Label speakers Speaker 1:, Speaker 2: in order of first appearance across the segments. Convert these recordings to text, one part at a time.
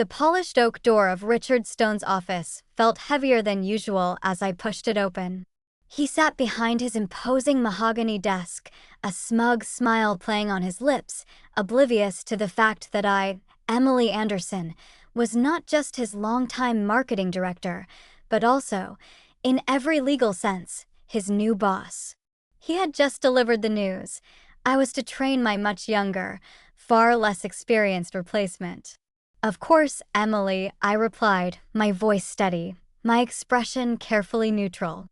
Speaker 1: The polished oak door of Richard Stone's office felt heavier than usual as I pushed it open. He sat behind his imposing mahogany desk, a smug smile playing on his lips, oblivious to the fact that I, Emily Anderson, was not just his longtime marketing director, but also, in every legal sense, his new boss. He had just delivered the news. I was to train my much younger, far less experienced replacement. "Of course, Emily," I replied, my voice steady, my expression carefully neutral.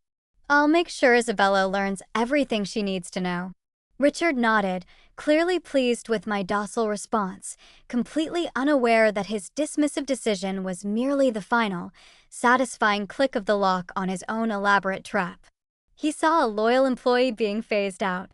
Speaker 1: "I'll make sure Isabella learns everything she needs to know." Richard nodded, clearly pleased with my docile response, completely unaware that his dismissive decision was merely the final, satisfying click of the lock on his own elaborate trap. He saw a loyal employee being phased out.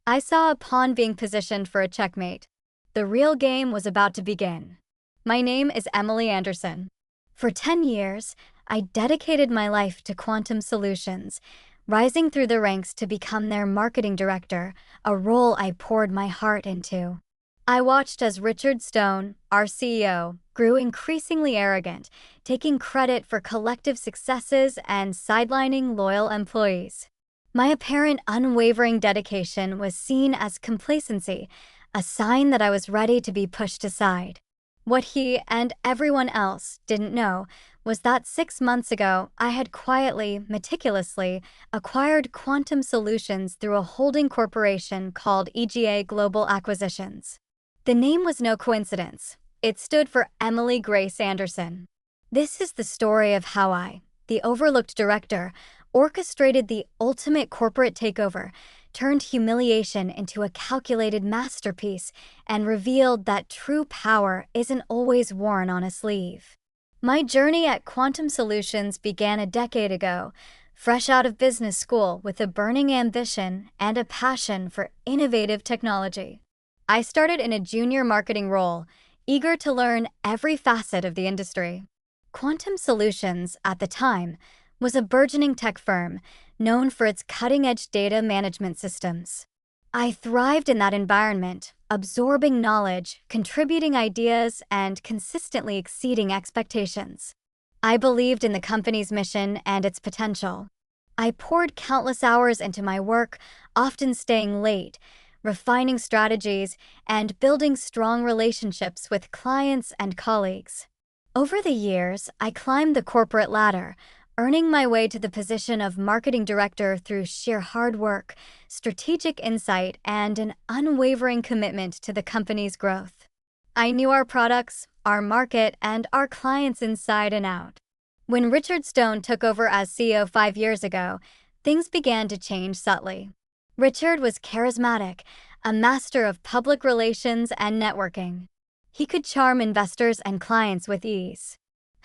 Speaker 1: I saw a pawn being positioned for a checkmate. The real game was about to begin. My name is Emily Anderson. For 10 years, I dedicated my life to Quantum Solutions, rising through the ranks to become their marketing director, a role I poured my heart into. I watched as Richard Stone, our CEO, grew increasingly arrogant, taking credit for collective successes and sidelining loyal employees. My apparent unwavering dedication was seen as complacency, a sign that I was ready to be pushed aside. What he and everyone else didn't know was that 6 months ago I had quietly, meticulously acquired Quantum Solutions through a holding corporation called EGA Global Acquisitions. The name was no coincidence. It stood for Emily Grace Anderson. This is the story of how I, the overlooked director, orchestrated the ultimate corporate takeover, turned humiliation into a calculated masterpiece, and revealed that true power isn't always worn on a sleeve. My journey at Quantum Solutions began a decade ago, fresh out of business school with a burning ambition and a passion for innovative technology. I started in a junior marketing role, eager to learn every facet of the industry. Quantum Solutions, at the time, was a burgeoning tech firm known for its cutting-edge data management systems. I thrived in that environment, absorbing knowledge, contributing ideas, and consistently exceeding expectations. I believed in the company's mission and its potential. I poured countless hours into my work, often staying late, refining strategies, and building strong relationships with clients and colleagues. Over the years, I climbed the corporate ladder, earning my way to the position of marketing director through sheer hard work, strategic insight, and an unwavering commitment to the company's growth. I knew our products, our market, and our clients inside and out. When Richard Stone took over as CEO 5 years ago, things began to change subtly. Richard was charismatic, a master of public relations and networking. He could charm investors and clients with ease.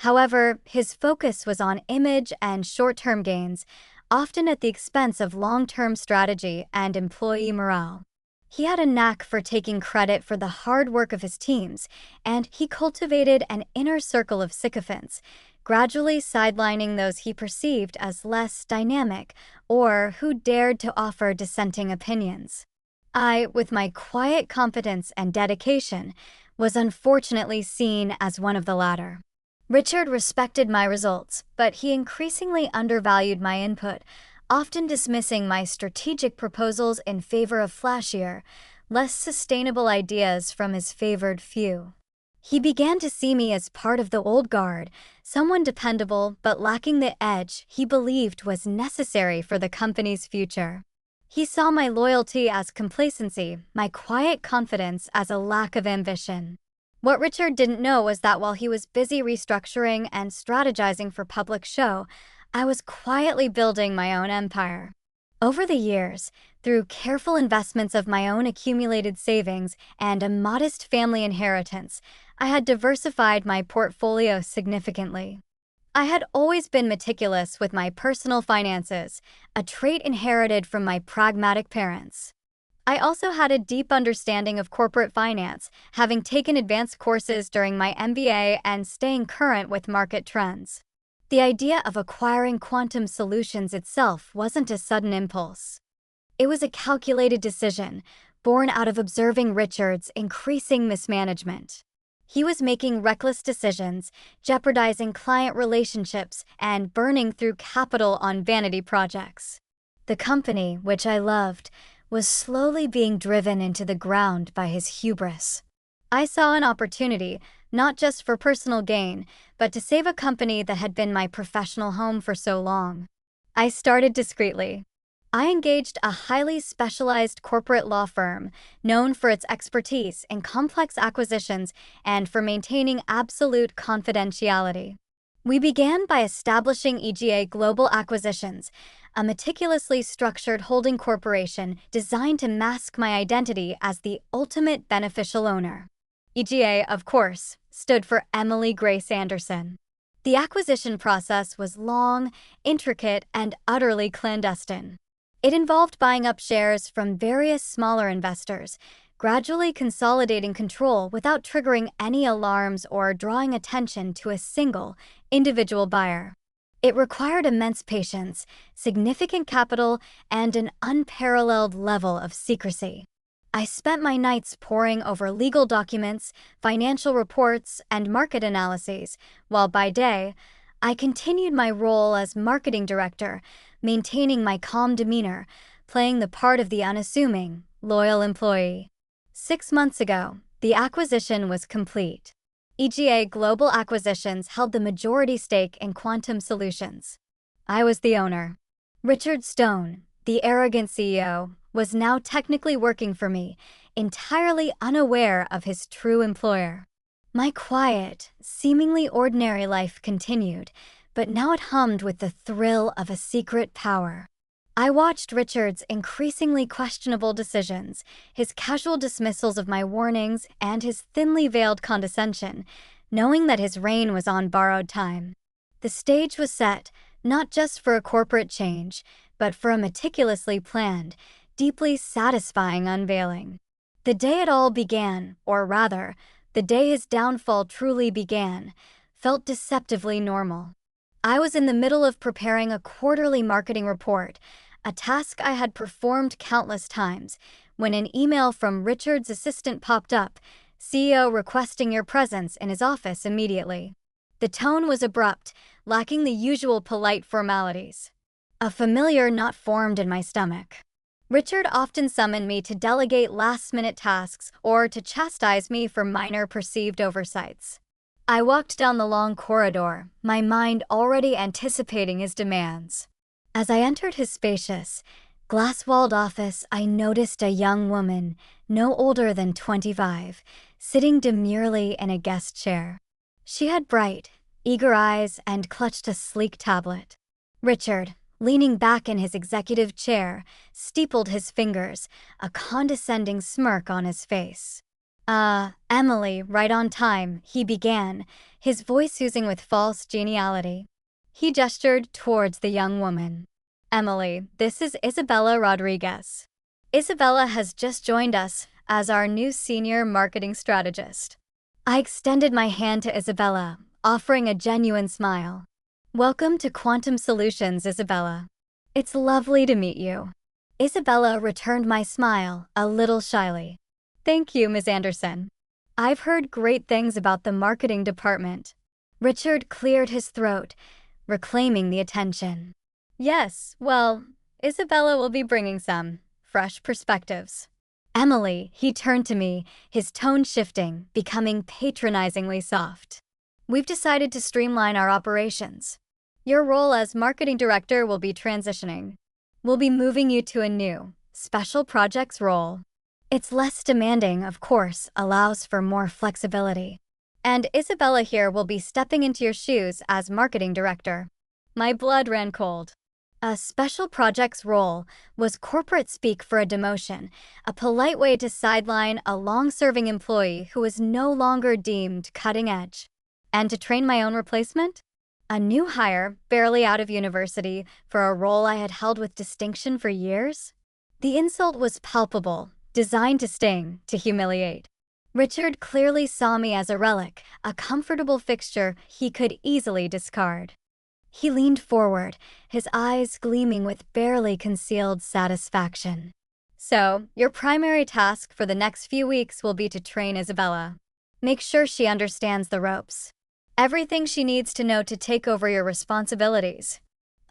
Speaker 1: However, his focus was on image and short-term gains, often at the expense of long-term strategy and employee morale. He had a knack for taking credit for the hard work of his teams, and he cultivated an inner circle of sycophants, gradually sidelining those he perceived as less dynamic or who dared to offer dissenting opinions. I, with my quiet competence and dedication, was unfortunately seen as one of the latter. Richard respected my results, but he increasingly undervalued my input, often dismissing my strategic proposals in favor of flashier, less sustainable ideas from his favored few. He began to see me as part of the old guard, someone dependable but lacking the edge he believed was necessary for the company's future. He saw my loyalty as complacency, my quiet confidence as a lack of ambition. What Richard didn't know was that while he was busy restructuring and strategizing for public show, I was quietly building my own empire. Over the years, through careful investments of my own accumulated savings and a modest family inheritance, I had diversified my portfolio significantly. I had always been meticulous with my personal finances, a trait inherited from my pragmatic parents. I also had a deep understanding of corporate finance, having taken advanced courses during my MBA and staying current with market trends. The idea of acquiring Quantum Solutions itself wasn't a sudden impulse. It was a calculated decision, born out of observing Richard's increasing mismanagement. He was making reckless decisions, jeopardizing client relationships, and burning through capital on vanity projects. The company, which I loved, was slowly being driven into the ground by his hubris. I saw an opportunity, not just for personal gain, but to save a company that had been my professional home for so long. I started discreetly. I engaged a highly specialized corporate law firm known for its expertise in complex acquisitions and for maintaining absolute confidentiality. We began by establishing EGA Global Acquisitions, a meticulously structured holding corporation designed to mask my identity as the ultimate beneficial owner. EGA, of course, stood for Emily Grace Anderson. The acquisition process was long, intricate, and utterly clandestine. It involved buying up shares from various smaller investors, gradually consolidating control without triggering any alarms or drawing attention to a single, individual buyer. It required immense patience, significant capital, and an unparalleled level of secrecy. I spent my nights poring over legal documents, financial reports, and market analyses, while by day, I continued my role as marketing director, maintaining my calm demeanor, playing the part of the unassuming, loyal employee. 6 months ago, the acquisition was complete. EGA Global Acquisitions held the majority stake in Quantum Solutions. I was the owner. Richard Stone, the arrogant CEO, was now technically working for me, entirely unaware of his true employer. My quiet, seemingly ordinary life continued, but now it hummed with the thrill of a secret power. I watched Richard's increasingly questionable decisions, his casual dismissals of my warnings, and his thinly veiled condescension, knowing that his reign was on borrowed time. The stage was set, not just for a corporate change, but for a meticulously planned, deeply satisfying unveiling. The day it all began, or rather, the day his downfall truly began, felt deceptively normal. I was in the middle of preparing a quarterly marketing report, a task I had performed countless times, when an email from Richard's assistant popped up, CEO requesting your presence in his office immediately. The tone was abrupt, lacking the usual polite formalities. A familiar knot formed in my stomach. Richard often summoned me to delegate last-minute tasks or to chastise me for minor perceived oversights. I walked down the long corridor, my mind already anticipating his demands. As I entered his spacious, glass-walled office, I noticed a young woman, no older than 25, sitting demurely in a guest chair. She had bright, eager eyes and clutched a sleek tablet. Richard, leaning back in his executive chair, steepled his fingers, a condescending smirk on his face. Emily, right on time," he began, his voice oozing with false geniality. He gestured towards the young woman. "Emily, this is Isabella Rodriguez. Isabella has just joined us as our new senior marketing strategist." I extended my hand to Isabella, offering a genuine smile. "Welcome to Quantum Solutions, Isabella. It's lovely to meet you." Isabella returned my smile, a little shyly. "Thank you, Ms. Anderson. I've heard great things about the marketing department." Richard cleared his throat, reclaiming the attention. "Yes, well, Isabella will be bringing some fresh perspectives." "Emily," he turned to me, his tone shifting, becoming patronizingly soft. "We've decided to streamline our operations. Your role as marketing director will be transitioning. We'll be moving you to a new, special projects role. It's less demanding, of course, allows for more flexibility. And Isabella here will be stepping into your shoes as marketing director." My blood ran cold. A special projects role was corporate speak for a demotion, a polite way to sideline a long-serving employee who was no longer deemed cutting edge. And to train my own replacement? A new hire, barely out of university, for a role I had held with distinction for years? The insult was palpable, designed to sting, to humiliate. Richard clearly saw me as a relic, a comfortable fixture he could easily discard. He leaned forward, his eyes gleaming with barely concealed satisfaction. "So, your primary task for the next few weeks will be to train Isabella. Make sure she understands the ropes. Everything she needs to know to take over your responsibilities.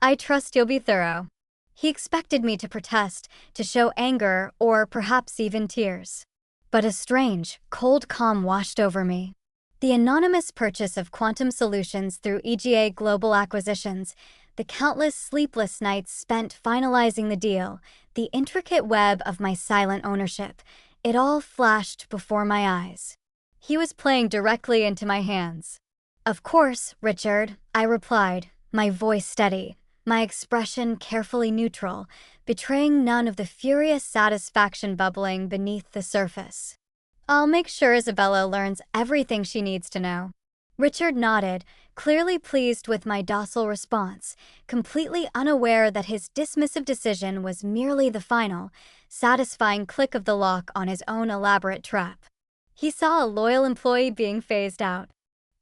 Speaker 1: I trust you'll be thorough." He expected me to protest, to show anger, or perhaps even tears. But a strange, cold calm washed over me. The anonymous purchase of Quantum Solutions through EGA Global Acquisitions, the countless sleepless nights spent finalizing the deal, the intricate web of my silent ownership, it all flashed before my eyes. He was playing directly into my hands. "Of course, Richard," I replied, my voice steady, my expression carefully neutral, betraying none of the furious satisfaction bubbling beneath the surface. "I'll make sure Isabella learns everything she needs to know." Richard nodded, clearly pleased with my docile response, completely unaware that his dismissive decision was merely the final, satisfying click of the lock on his own elaborate trap. He saw a loyal employee being phased out.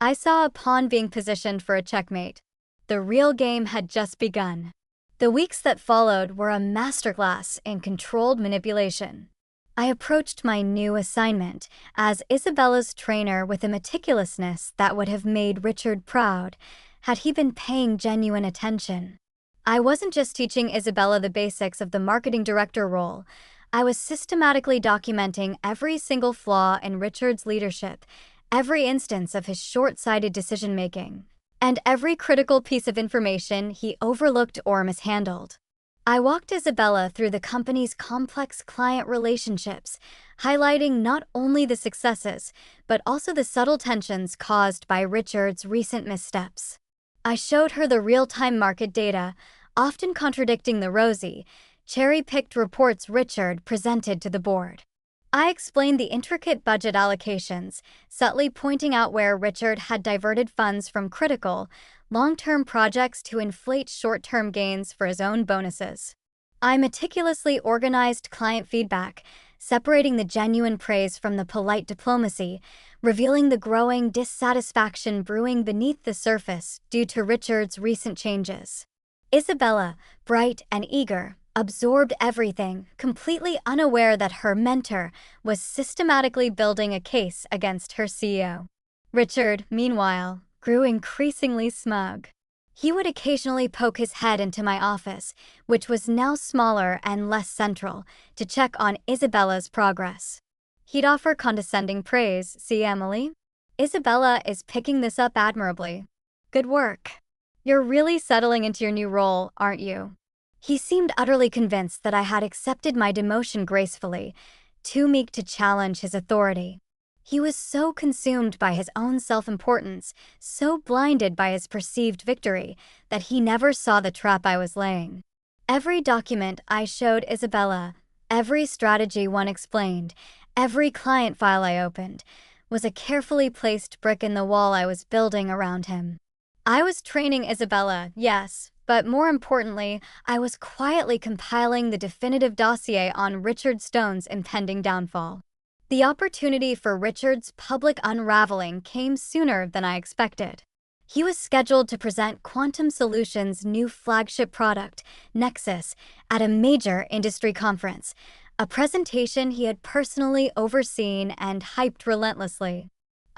Speaker 1: I saw a pawn being positioned for a checkmate. The real game had just begun. The weeks that followed were a masterclass in controlled manipulation. I approached my new assignment as Isabella's trainer with a meticulousness that would have made Richard proud had he been paying genuine attention. I wasn't just teaching Isabella the basics of the marketing director role. I was systematically documenting every single flaw in Richard's leadership, every instance of his short-sighted decision-making, and every critical piece of information he overlooked or mishandled. I walked Isabella through the company's complex client relationships, highlighting not only the successes, but also the subtle tensions caused by Richard's recent missteps. I showed her the real-time market data, often contradicting the rosy, cherry-picked reports Richard presented to the board. I explained the intricate budget allocations, subtly pointing out where Richard had diverted funds from critical, long-term projects to inflate short-term gains for his own bonuses. I meticulously organized client feedback, separating the genuine praise from the polite diplomacy, revealing the growing dissatisfaction brewing beneath the surface due to Richard's recent changes. Isabella, bright and eager, absorbed everything, completely unaware that her mentor was systematically building a case against her CEO. Richard, meanwhile, grew increasingly smug. He would occasionally poke his head into my office, which was now smaller and less central, to check on Isabella's progress. He'd offer condescending praise. "See, Emily? Isabella is picking this up admirably. Good work. You're really settling into your new role, aren't you?" He seemed utterly convinced that I had accepted my demotion gracefully, too meek to challenge his authority. He was so consumed by his own self-importance, so blinded by his perceived victory, that he never saw the trap I was laying. Every document I showed Isabella, every strategy one explained, every client file I opened, was a carefully placed brick in the wall I was building around him. I was training Isabella, yes, but more importantly, I was quietly compiling the definitive dossier on Richard Stone's impending downfall. The opportunity for Richard's public unraveling came sooner than I expected. He was scheduled to present Quantum Solutions' new flagship product, Nexus, at a major industry conference, a presentation he had personally overseen and hyped relentlessly.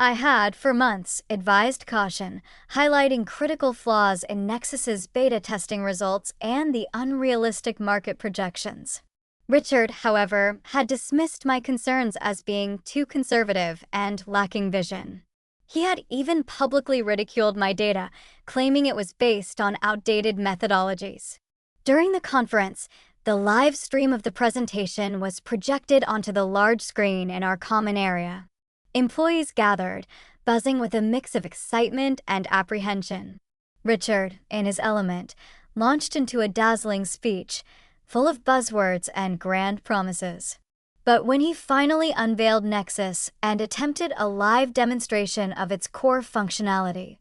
Speaker 1: I had, for months, advised caution, highlighting critical flaws in Nexus's beta testing results and the unrealistic market projections. Richard, however, had dismissed my concerns as being too conservative and lacking vision. He had even publicly ridiculed my data, claiming it was based on outdated methodologies. During the conference, the live stream of the presentation was projected onto the large screen in our common area. Employees gathered, buzzing with a mix of excitement and apprehension. Richard, in his element, launched into a dazzling speech, full of buzzwords and grand promises. But when he finally unveiled Nexus and attempted a live demonstration of its core functionality,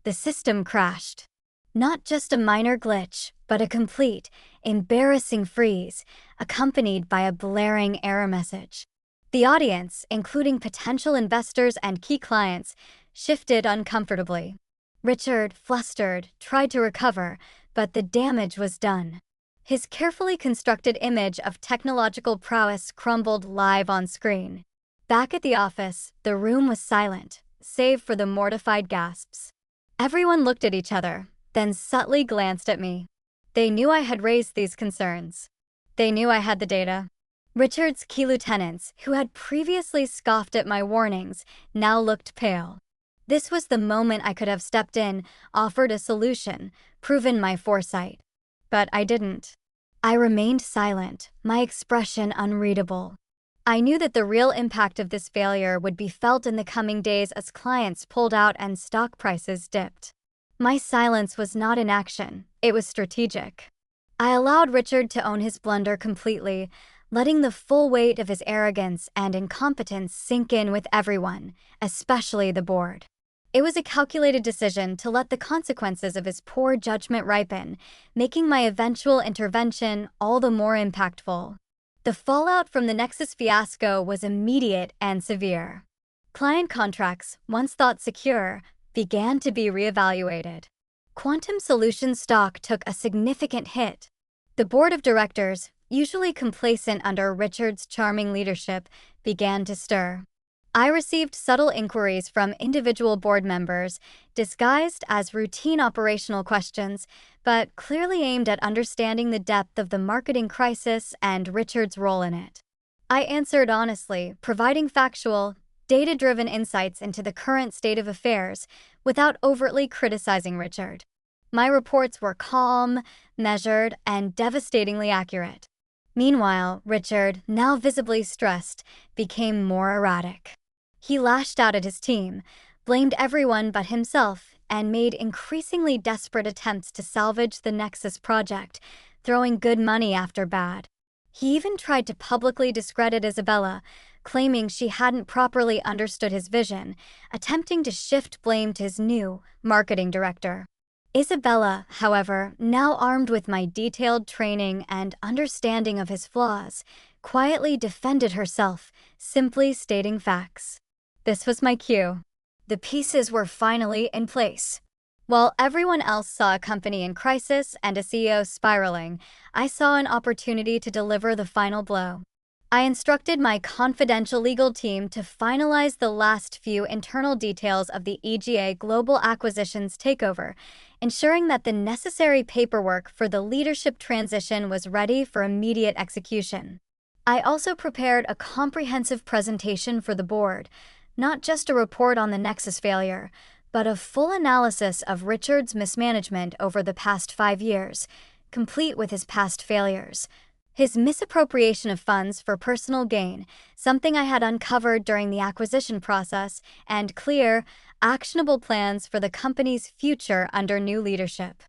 Speaker 1: the system crashed. Not just a minor glitch, but a complete, embarrassing freeze, accompanied by a blaring error message. The audience, including potential investors and key clients, shifted uncomfortably. Richard, flustered, tried to recover, but the damage was done. His carefully constructed image of technological prowess crumbled live on screen. Back at the office, the room was silent, save for the mortified gasps. Everyone looked at each other, then subtly glanced at me. They knew I had raised these concerns. They knew I had the data. Richard's key lieutenants, who had previously scoffed at my warnings, now looked pale. This was the moment I could have stepped in, offered a solution, proven my foresight. But I didn't. I remained silent, my expression unreadable. I knew that the real impact of this failure would be felt in the coming days as clients pulled out and stock prices dipped. My silence was not inaction, it was strategic. I allowed Richard to own his blunder completely, letting the full weight of his arrogance and incompetence sink in with everyone, especially the board. It was a calculated decision to let the consequences of his poor judgment ripen, making my eventual intervention all the more impactful. The fallout from the Nexus fiasco was immediate and severe. Client contracts, once thought secure, began to be reevaluated. Quantum Solutions stock took a significant hit. The board of directors, usually complacent under Richard's charming leadership, began to stir. I received subtle inquiries from individual board members, disguised as routine operational questions, but clearly aimed at understanding the depth of the marketing crisis and Richard's role in it. I answered honestly, providing factual, data-driven insights into the current state of affairs without overtly criticizing Richard. My reports were calm, measured, and devastatingly accurate. Meanwhile, Richard, now visibly stressed, became more erratic. He lashed out at his team, blamed everyone but himself, and made increasingly desperate attempts to salvage the Nexus project, throwing good money after bad. He even tried to publicly discredit Isabella, claiming she hadn't properly understood his vision, attempting to shift blame to his new marketing director. Isabella, however, now armed with my detailed training and understanding of his flaws, quietly defended herself, simply stating facts. This was my cue. The pieces were finally in place. While everyone else saw a company in crisis and a CEO spiraling, I saw an opportunity to deliver the final blow. I instructed my confidential legal team to finalize the last few internal details of the EGA Global Acquisitions takeover, ensuring that the necessary paperwork for the leadership transition was ready for immediate execution. I also prepared a comprehensive presentation for the board, not just a report on the Nexus failure, but a full analysis of Richard's mismanagement over the past 5 years, complete with his past failures. His misappropriation of funds for personal gain, something I had uncovered during the acquisition process, and clear, actionable plans for the company's future under new leadership.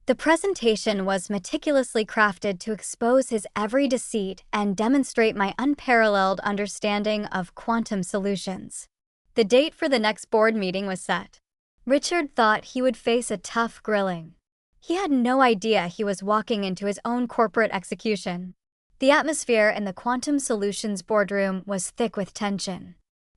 Speaker 1: The presentation was meticulously crafted to expose his every deceit and demonstrate my unparalleled understanding of quantum solutions. The date for the next board meeting was set. Richard thought he would face a tough grilling. He had no idea he was walking into his own corporate execution. The atmosphere in the Quantum Solutions boardroom was thick with tension.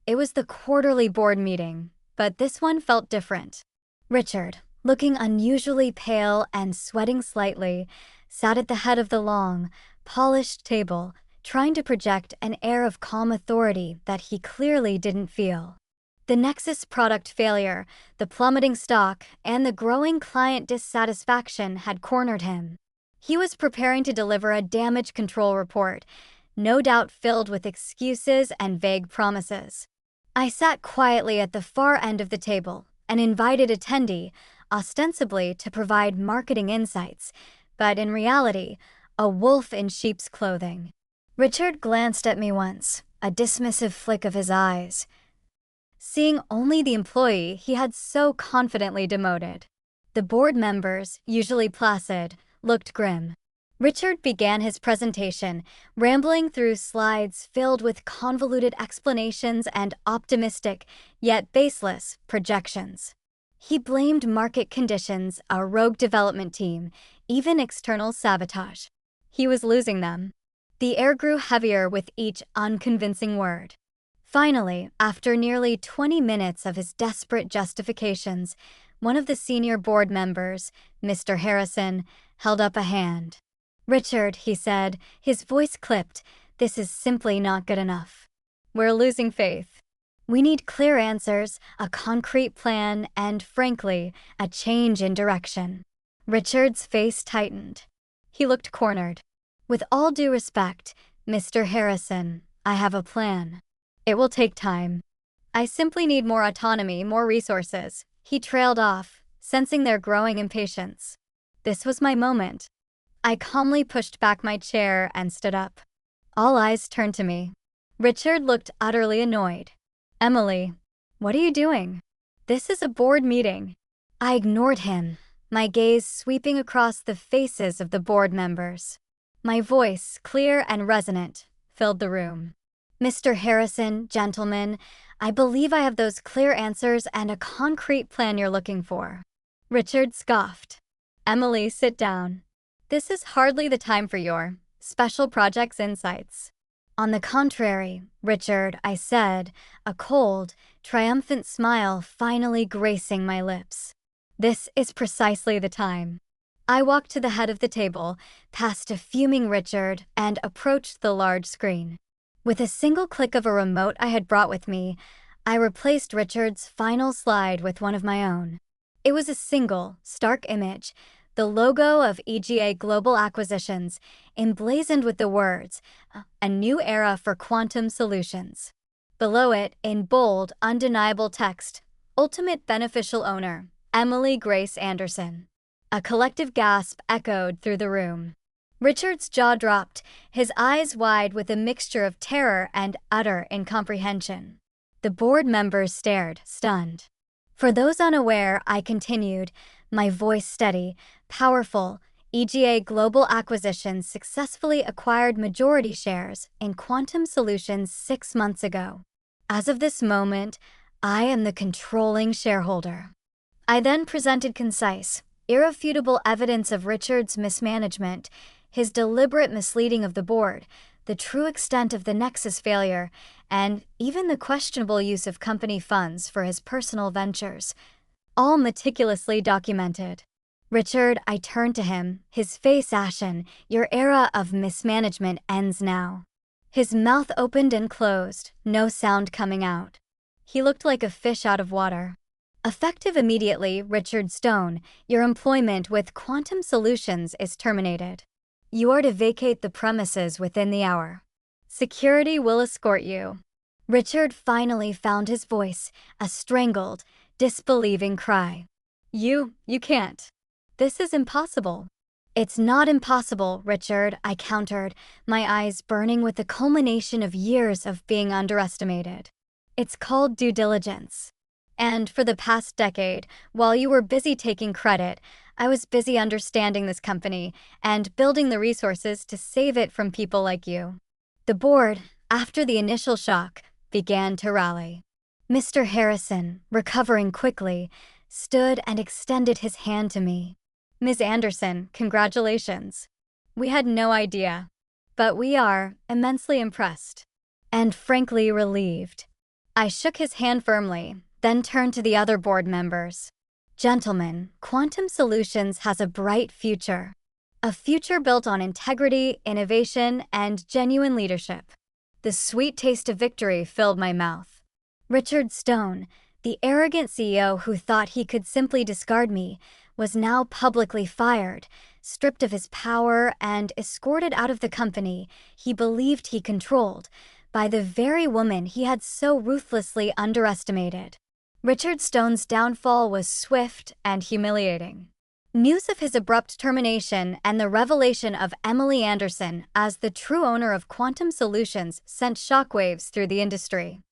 Speaker 1: It was the quarterly board meeting, but this one felt different. Richard, looking unusually pale and sweating slightly, sat at the head of the long, polished table, trying to project an air of calm authority that he clearly didn't feel. The Nexus product failure, the plummeting stock, and the growing client dissatisfaction had cornered him. He was preparing to deliver a damage control report, no doubt filled with excuses and vague promises. I sat quietly at the far end of the table, an invited attendee, ostensibly to provide marketing insights, but in reality, a wolf in sheep's clothing. Richard glanced at me once, a dismissive flick of his eyes, seeing only the employee he had so confidently demoted. The board members, usually placid, looked grim. Richard began his presentation, rambling through slides filled with convoluted explanations and optimistic, yet baseless, projections. He blamed market conditions, a rogue development team, even external sabotage. He was losing them. The air grew heavier with each unconvincing word. Finally, after nearly 20 minutes of his desperate justifications, one of the senior board members, Mr. Harrison, held up a hand. "Richard," he said, his voice clipped, "this is simply not good enough. We're losing faith. We need clear answers, a concrete plan, and frankly, a change in direction. Richard's face tightened. He looked cornered. With all due respect, Mr. Harrison, I have a plan. It will take time. I simply need more autonomy, more resources. He trailed off, sensing their growing impatience. This was my moment. I calmly pushed back my chair and stood up. All eyes turned to me. Richard looked utterly annoyed. Emily, what are you doing? This is a board meeting. I ignored him, my gaze sweeping across the faces of the board members. My voice, clear and resonant, filled the room. Mr. Harrison, gentlemen, I believe I have those clear answers and a concrete plan you're looking for. Richard scoffed. Emily, sit down. This is hardly the time for your special projects insights. On the contrary, Richard, I said, a cold, triumphant smile finally gracing my lips. This is precisely the time. I walked to the head of the table, past a fuming Richard, and approached the large screen. With a single click of a remote I had brought with me, I replaced Richard's final slide with one of my own. It was a single, stark image, the logo of EGA Global Acquisitions, emblazoned with the words, "A new era for quantum solutions." Below it, in bold, undeniable text, "Ultimate beneficial owner, Emily Grace Anderson." A collective gasp echoed through the room. Richard's jaw dropped, his eyes wide with a mixture of terror and utter incomprehension. The board members stared, stunned. For those unaware, I continued, my voice steady, powerful. EGA Global Acquisitions successfully acquired majority shares in Quantum Solutions 6 months ago. As of this moment, I am the controlling shareholder. I then presented concise, irrefutable evidence of Richard's mismanagement, his deliberate misleading of the board, the true extent of the Nexus failure, and even the questionable use of company funds for his personal ventures, all meticulously documented. Richard, I turned to him, his face ashen. Your era of mismanagement ends now. His mouth opened and closed, no sound coming out. He looked like a fish out of water. Effective immediately, Richard Stone, your employment with Quantum Solutions is terminated. You are to vacate the premises within the hour. Security will escort you. Richard finally found his voice, a strangled, disbelieving cry. You can't. This is impossible. It's not impossible, Richard, I countered, my eyes burning with the culmination of years of being underestimated. It's called due diligence. And for the past decade, while you were busy taking credit, I was busy understanding this company and building the resources to save it from people like you. The board, after the initial shock, began to rally. Mr. Harrison, recovering quickly, stood and extended his hand to me. Ms. Anderson, congratulations. We had no idea, but we are immensely impressed and frankly relieved. I shook his hand firmly, then turned to the other board members. Gentlemen, Quantum Solutions has a bright future. A future built on integrity, innovation, and genuine leadership. The sweet taste of victory filled my mouth. Richard Stone, the arrogant CEO who thought he could simply discard me, was now publicly fired, stripped of his power, and escorted out of the company he believed he controlled by the very woman he had so ruthlessly underestimated. Richard Stone's downfall was swift and humiliating. News of his abrupt termination and the revelation of Emily Anderson as the true owner of Quantum Solutions sent shockwaves through the industry.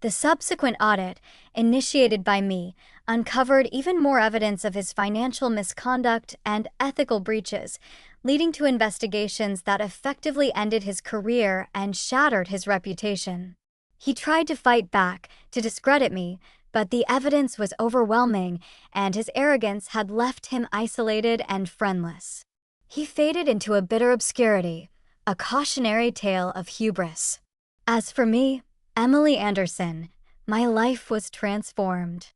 Speaker 1: The subsequent audit, initiated by me, uncovered even more evidence of his financial misconduct and ethical breaches, leading to investigations that effectively ended his career and shattered his reputation. He tried to fight back, to discredit me, but the evidence was overwhelming, and his arrogance had left him isolated and friendless. He faded into a bitter obscurity, a cautionary tale of hubris. As for me, Emily Anderson, my life was transformed.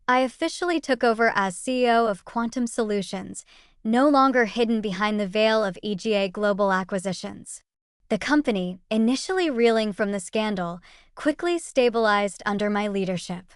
Speaker 1: I officially took over as CEO of Quantum Solutions, no longer hidden behind the veil of EGA Global Acquisitions. The company, initially reeling from the scandal, quickly stabilized under my leadership.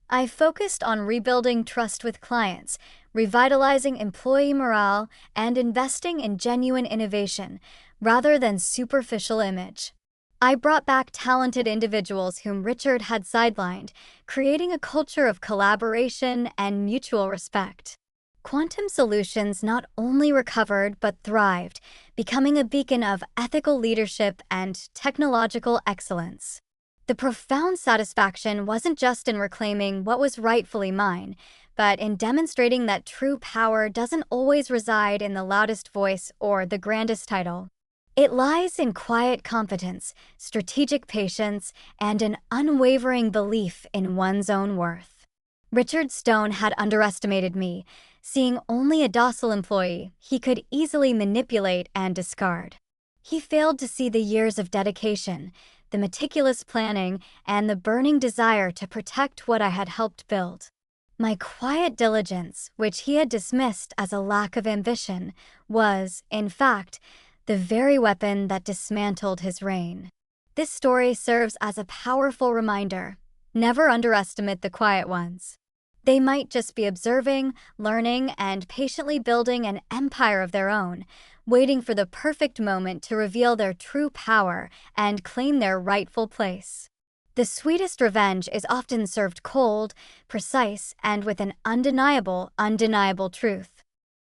Speaker 1: I focused on rebuilding trust with clients, revitalizing employee morale, and investing in genuine innovation, rather than superficial image. I brought back talented individuals whom Richard had sidelined, creating a culture of collaboration and mutual respect. Quantum Solutions not only recovered but thrived, becoming a beacon of ethical leadership and technological excellence. The profound satisfaction wasn't just in reclaiming what was rightfully mine, but in demonstrating that true power doesn't always reside in the loudest voice or the grandest title. It lies in quiet competence, strategic patience, and an unwavering belief in one's own worth. Richard Stone had underestimated me, seeing only a docile employee he could easily manipulate and discard. He failed to see the years of dedication, the meticulous planning, and the burning desire to protect what I had helped build. My quiet diligence, which he had dismissed as a lack of ambition, was, in fact, the very weapon that dismantled his reign. This story serves as a powerful reminder: never underestimate the quiet ones. They might just be observing, learning, and patiently building an empire of their own, waiting for the perfect moment to reveal their true power and claim their rightful place. The sweetest revenge is often served cold, precise, and with an undeniable truth.